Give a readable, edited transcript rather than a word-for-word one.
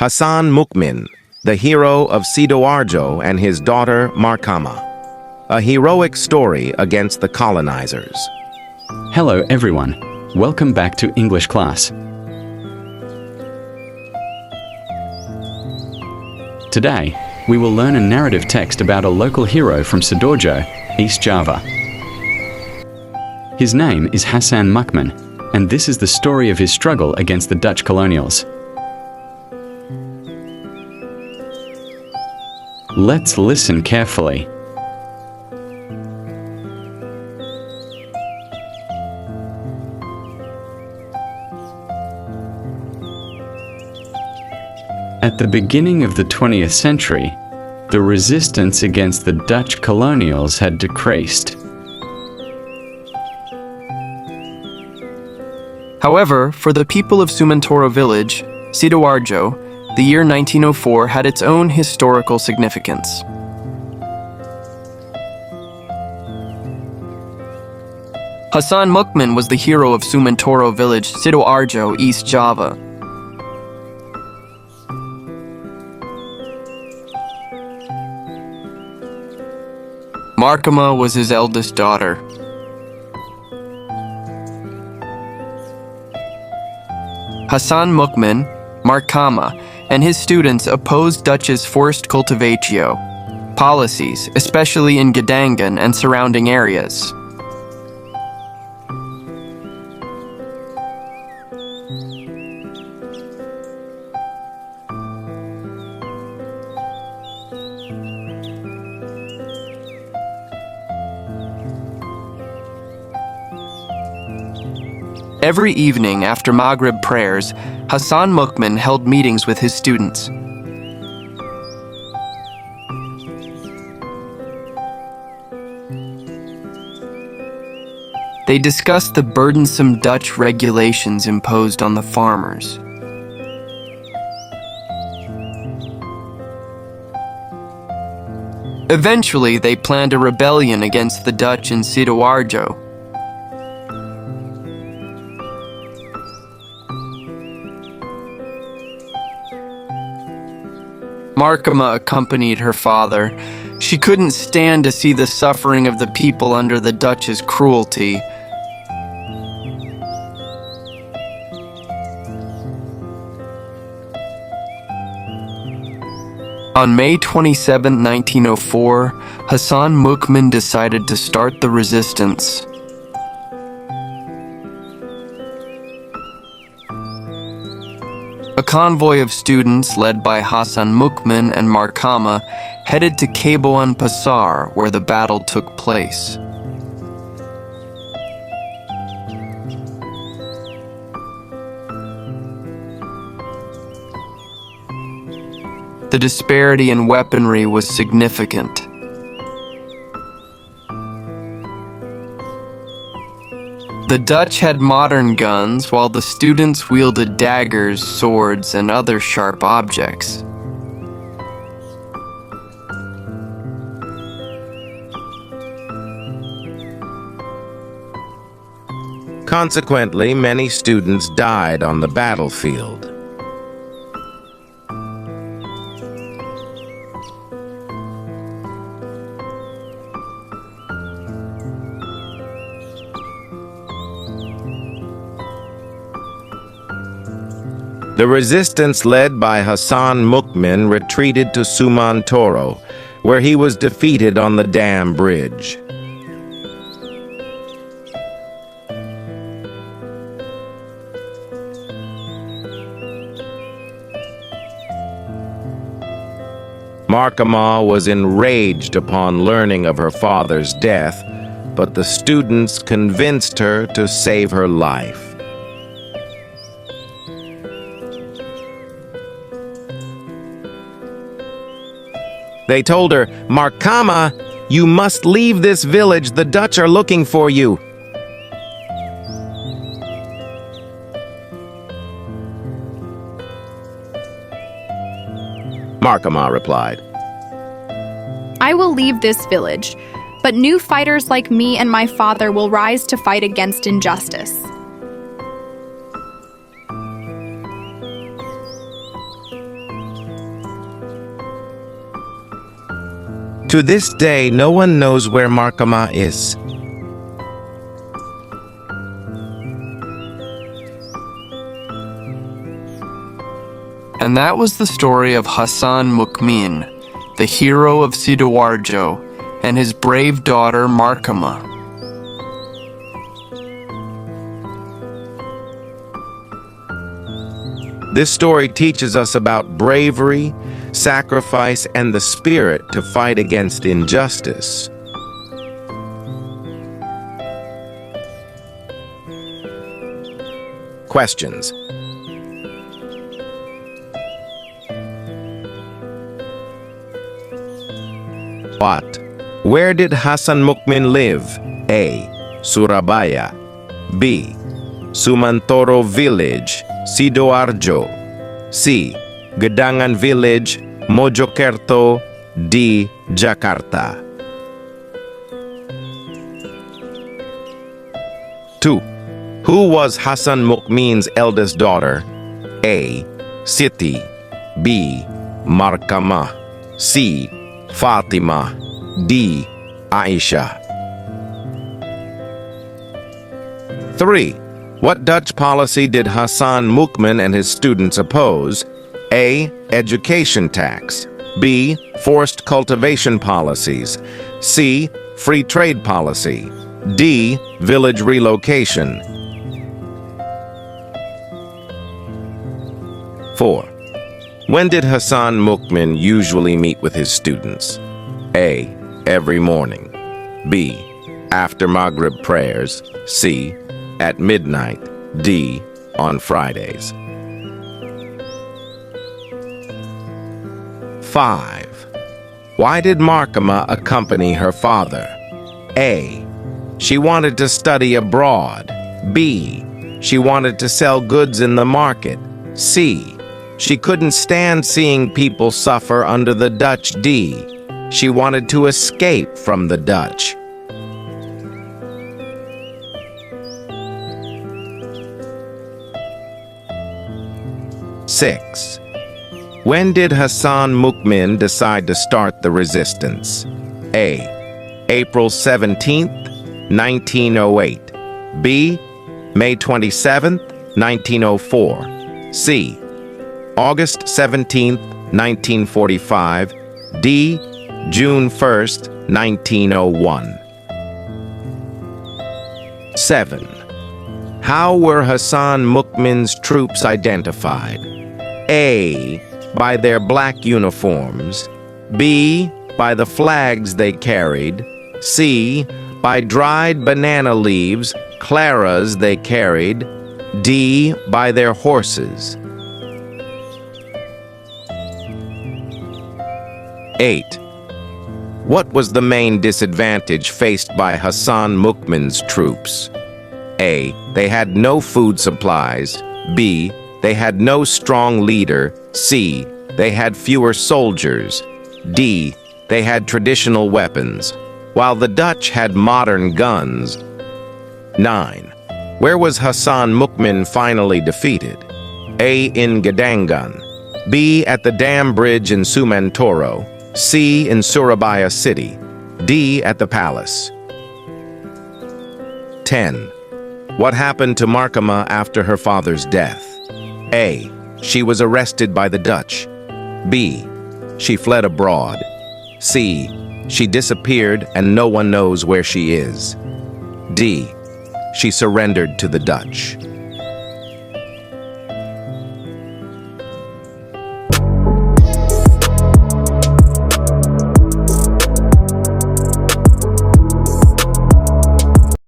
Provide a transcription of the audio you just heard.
Hasan Mukmin, the hero of Sidoarjo and his daughter Markamah. A heroic story against the colonizers. Hello everyone, welcome back to English class. Today, we will learn a narrative text about a local hero from Sidoarjo, East Java. His name is Hasan Mukmin, and this is the story of his struggle against the Dutch colonials. Let's listen carefully. At the beginning of the 20th century, the resistance against the Dutch colonials had decreased. However, for the people of Sumantoro village, Sidoarjo, the year 1904 had its own historical significance. Hasan Mukmin was the hero of Sumantoro village, Sidoarjo, East Java. Markamah was his eldest daughter. Hasan Mukmin, Markamah, and his students opposed Dutch's forced cultivatio policies, especially in Gedangan and surrounding areas. Every evening after Maghrib prayers, Hasan Mukmin held meetings with his students. They discussed the burdensome Dutch regulations imposed on the farmers. Eventually, they planned a rebellion against the Dutch in Sidoarjo. Markamah accompanied her father. She couldn't stand to see the suffering of the people under the Dutch's cruelty. On May 27, 1904, Hasan Mukmin decided to start the resistance. A convoy of students led by Hasan Mukmin and Markamah headed to Kabuan Pasar, where the battle took place. The disparity in weaponry was significant. The Dutch had modern guns, while the students wielded daggers, swords, and other sharp objects. Consequently, many students died on the battlefield. The resistance led by Hasan Mukmin retreated to Sumantoro, where he was defeated on the dam bridge. Markamah was enraged upon learning of her father's death, but the students convinced her to save her life. They told her, "Markamah, you must leave this village. The Dutch are looking for you." Markamah replied, "I will leave this village, but new fighters like me and my father will rise to fight against injustice." To this day, no one knows where Markamah is. And that was the story of Hasan Mukmin, the hero of Sidoarjo, and his brave daughter Markamah. This story teaches us about bravery, sacrifice, and the spirit to fight against injustice. Questions. What? Where did Hasan Mukmin live? A. Surabaya. B. Sumantoro Village, Sidoarjo. C. Gedangan Village, Mojokerto. D. Jakarta. 2. Who was Hasan Mukmin's eldest daughter? A. Siti. B. Markamah. C. Fatima. D. Aisha. 3. What Dutch policy did Hasan Mukmin and his students oppose? A. Education tax. B. Forced cultivation policies. C. Free trade policy. D. Village relocation. 4. When did Hasan Mukmin usually meet with his students? A. Every morning. B. After Maghrib prayers. C. At midnight. D. On Fridays. 5. Why did Markamah accompany her father? A. She wanted to study abroad. B. She wanted to sell goods in the market. C. She couldn't stand seeing people suffer under the Dutch. D. She wanted to escape from the Dutch. 6. When did Hasan Mukmin decide to start the resistance? A. April 17th, 1908. B. May 27th, 1904. C. August 17th, 1945. D. June 1st, 1901. 7. How were Hasan Mukmin's troops identified? A. By their black uniforms. B. By the flags they carried. C. By dried banana leaves, claras they carried. D. By their horses. 8. What was the main disadvantage faced by Hasan Mukmin's troops? A. They had no food supplies. B. They had no strong leader. C. They had fewer soldiers. D. They had traditional weapons, while the Dutch had modern guns. 9. Where was Hasan Mukmin finally defeated? A. In Gedangan. B. At the dam bridge in Sumantoro. C. In Surabaya City. D. At the palace. 10. What happened to Markamah after her father's death? A. She was arrested by the Dutch. B. She fled abroad. C. She disappeared and no one knows where she is. D. She surrendered to the Dutch.